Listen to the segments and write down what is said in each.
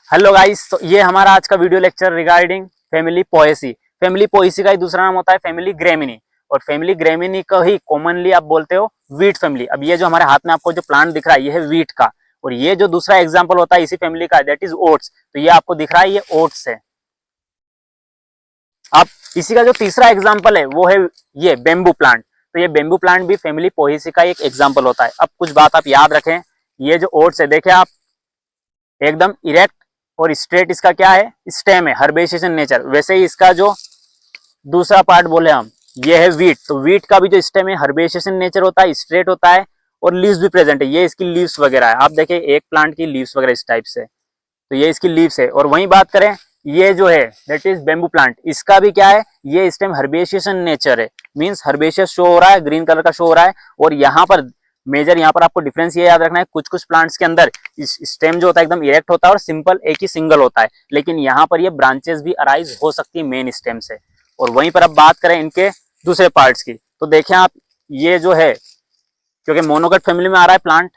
Hello guys, तो ये हमारा आज का video lecture regarding family Poaceae. Family Poaceae का ही दूसरा नाम होता है फैमिली ग्रेमिनी, और फैमिली ग्रेमिनी को ही कॉमनली आप बोलते हो वीट फैमिली। अब ये जो हमारे हाथ में आपको जो प्लांट दिख रहा है ये है वीट का, और ये जो दूसरा एग्जाम्पल होता है इसी फैमिली का दैट इज ओट्स। तो ये आपको दिख रहा है ये ओट्स है। अब इसी का जो तीसरा एग्जाम्पल है वो है ये बेम्बू प्लांट। तो ये बेम्बू प्लांट भी फैमिली पोएसी का एक एग्जाम्पल होता है। अब कुछ बात आप याद रखें, ये जो ओट्स है देखे आप एकदम इरेक्ट और स्ट्रेट इसका क्या है, स्टेम है, हर्बेशियस इन नेचर। वैसे ही इसका जो दूसरा पार्ट बोले हम ये है वीट। तो वीट का भी जो स्टेम है हर्बेशियस इन नेचर होता है, स्ट्रेट होता है, और लीव्स भी प्रेजेंट है। ये इसकी लीव्स वगैरह है, आप देखें एक प्लांट की लीव्स वगैरह इस टाइप से, तो ये इसकी लीव्स है। और वहीं बात करें ये जो है दैट इज बेम्बू प्लांट, इसका भी क्या है, ये स्टेम हर्बेशियस इन नेचर है, मींस हर्बेशियस शो हो रहा है, ग्रीन कलर का शो हो रहा है। और यहाँ पर मेजर यहाँ पर आपको डिफरेंस ये याद रखना है, कुछ कुछ प्लांट्स के अंदर स्टेम जो होता है एकदम इरेक्ट होता है और सिंपल एक ही सिंगल होता है, लेकिन यहाँ पर ये ब्रांचेस भी अराइज हो सकती है मेन स्टेम से। और वहीं पर अब बात करें इनके दूसरे पार्ट्स की, तो देखें आप ये जो है, क्योंकि मोनोकोट फैमिली में आ रहा है प्लांट,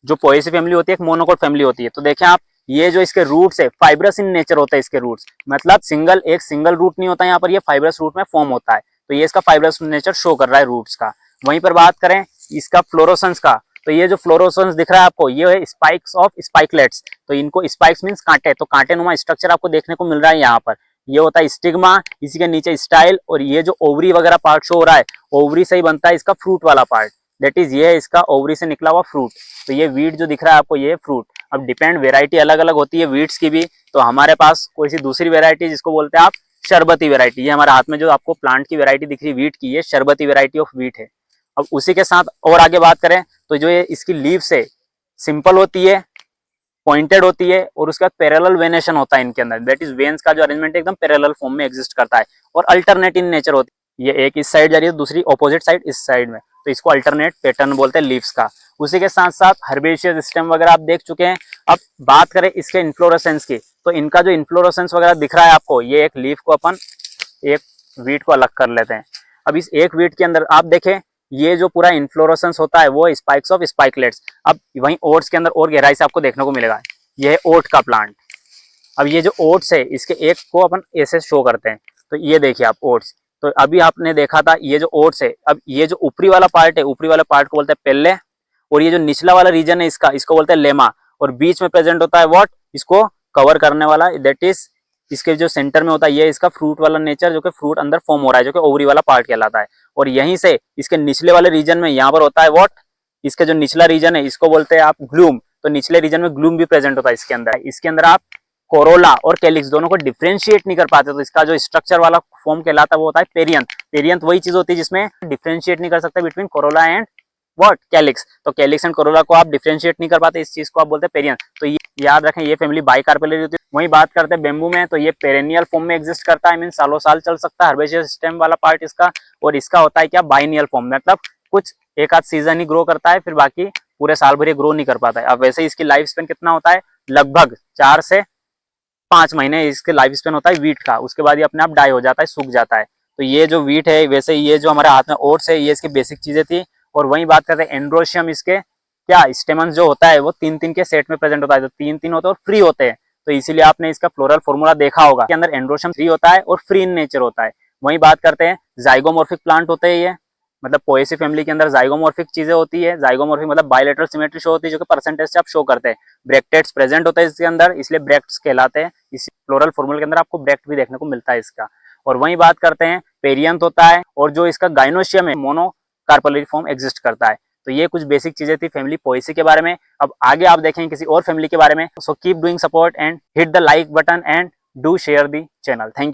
जो पोएसी फैमिली होती है एक मोनोकोट फैमिली होती है। तो देखें आप ये जो इसके रूट्स है फाइब्रस इन नेचर होता है, इसके रूट्स मतलब एक सिंगल रूट नहीं होता, यहाँ पर ये फाइब्रस रूट में फॉर्म होता है। तो ये इसका फाइब्रस नेचर शो कर रहा है रूट्स का। वहीं पर बात करें इसका फ्लोरोसेंस का, तो ये जो फ्लोरोसेंस दिख रहा है आपको ये है स्पाइक्स ऑफ स्पाइकलेट्स। तो इनको स्पाइक्स मींस कांटे, तो कांटे नुमा स्ट्रक्चर आपको देखने को मिल रहा है यहाँ पर। ये होता है स्टिग्मा, इसी के नीचे स्टाइल, और ये जो ओवरी वगैरह पार्ट शो हो रहा है, ओवरी से ही बनता है इसका फ्रूट वाला पार्ट, दैट इज ये है इसका ओवरी से निकला हुआ फ्रूट। तो ये वीट जो दिख रहा है आपको ये फ्रूट। अब डिपेंड वेराइटी अलग अलग होती है वीट्स की भी, तो हमारे पास कोई सी दूसरी वेराइटी जिसको बोलते हैं आप शरबती वेराइटी, ये हमारे हाथ में जो आपको प्लांट की वेराइटी दिख रही है वीट की, ये शरबती वेराइटी ऑफ वीट है। अब उसी के साथ और आगे बात करें तो जो ये इसकी लीव्स है सिंपल होती है, पॉइंटेड होती है, और उसके बाद पैरेलल वेनेशन होता है इनके अंदर, दैट इज वेन्स का जो अरेंजमेंट एकदम पैरेलल फॉर्म में एग्जिस्ट करता है, और अल्टरनेट इन नेचर होती है। ये एक इस साइड जा रही है, दूसरी ऑपोजिट साइड इस साइड में, तो इसको अल्टरनेट पैटर्न बोलते हैं लीव्स का। उसी के साथ साथ हर्बेशियस सिस्टम वगैरह आप देख चुके हैं। अब बात करें इसके इन्फ्लोरेसेंस की, तो इनका जो इन्फ्लोरेसेंस वगैरह दिख रहा है आपको, ये एक लीफ को अपन एक वीट को अलग कर लेते हैं। अब इस एक वीट के अंदर आप देखें ये जो पूरा इन्फ्लोरेसेंस होता है वो स्पाइक्स ऑफ स्पाइकलेट्स। अब वहीं ओट्स के अंदर और गहराई से आपको देखने को मिलेगा, ये है ओट का प्लांट। अब ये जो ओट्स है इसके एक को अपन ऐसे शो करते हैं, तो ये देखिए आप ओट्स। तो अभी आपने देखा था ये जो ओट्स है, अब ये जो ऊपरी वाला पार्ट है, ऊपरी वाला पार्ट को बोलते हैं पेल्ले, और ये जो निचला वाला रीजन है इसको बोलते हैं लेमा, और बीच में प्रेजेंट होता है व्हाट, इसको कवर करने वाला, दैट इज इसके जो सेंटर में होता है ये इसका फ्रूट वाला नेचर, जो कि फ्रूट अंदर फॉर्म हो रहा है, जो कि ओवरी वाला पार्ट कहलाता है। और यहीं से इसके निचले वाले रीजन में यहाँ पर होता है व्हाट, इसके जो निचला रीजन है इसको बोलते हैं आप ग्लूम। तो निचले रीजन में ग्लूम भी प्रेजेंट होता है इसके अंदर आप कोरोला और कैलिक्स दोनों को डिफरेंशिएट नहीं कर पाते, तो इसका जो स्ट्रक्चर वाला फॉर्म कहलाता है वो होता है पेरियंथ। पेरियंथ वही चीज होती है जिसमें डिफरेंशिएट नहीं कर सकते between Corolla and what, calyx. तो कैलिक्स एंड कोरोला को आप डिफरेंशिएट नहीं कर पाते, इस चीज को आप बोलते हैं पेरियंथ। तो ये याद रखें, ये फैमिली बाइकार्पेलरी होती है। वही बात करते हैं बेम्बू में, तो ये पेरेनियल फॉर्म में एग्जिस्ट करता है, मीन सालों साल चल सकता है, हर्बेशियस सिस्टम वाला पार्ट इसका। और इसका होता है क्या, बाइनियल फॉर्म, मतलब कुछ एक आध सीजन ही ग्रो करता है, फिर बाकी पूरे साल भर ये ग्रो नहीं कर पाता है। अब वैसे इसकी लाइफ स्पेन कितना होता है, लगभग 4 से 5 महीने इसके लाइफ स्पेन होता है वीट का, उसके बाद ये अपने आप डाई हो जाता है, सूख जाता है। तो ये जो वीट है, वैसे ये जो हमारे हाथ में ओट्स है, ये इसकी बेसिक चीजें थी। और वही बात करते हैं एंड्रोशियम, इसके क्या स्टेमन्स जो होता है वो 3-3 के सेट में प्रेजेंट होता है, तो 3-3 होते हैं और फ्री होते हैं। तो इसीलिए आपने इसका फ्लोरल फॉर्मूला देखा होगा, के अंदर एंड्रोशियम फ्री होता है और फ्री इन नेचर होता है। वही बात करते हैं जाइगोमॉर्फिक प्लांट होते हैं, ये मतलब पोएसी फैमिली के अंदर जाइगोमॉर्फिक चीजें होती है। जाइगोमॉर्फिक मतलब बायलैटरल सिमेट्री शो होती है, जो कि परसेंटेज से आप शो करते हैं। ब्रैक्टेट्स प्रेजेंट होते हैं इसके अंदर, इसलिए ब्रैक्ट्स कहलाते हैं। इस फ्लोरल फॉर्मूला के अंदर आपको ब्रैक्ट भी देखने को मिलता है इसका। और वही बात करते हैं पेरियंथ होता है, और जो इसका गाइनोशियम है मोनोकार्पेलरी फॉर्म एग्जिस्ट करता है। तो ये कुछ बेसिक चीजें थी फैमिली पोएसी के बारे में। अब आगे आप देखेंगे किसी और फैमिली के बारे में। So keep doing support and hit the like button and do share the channel. Thank you.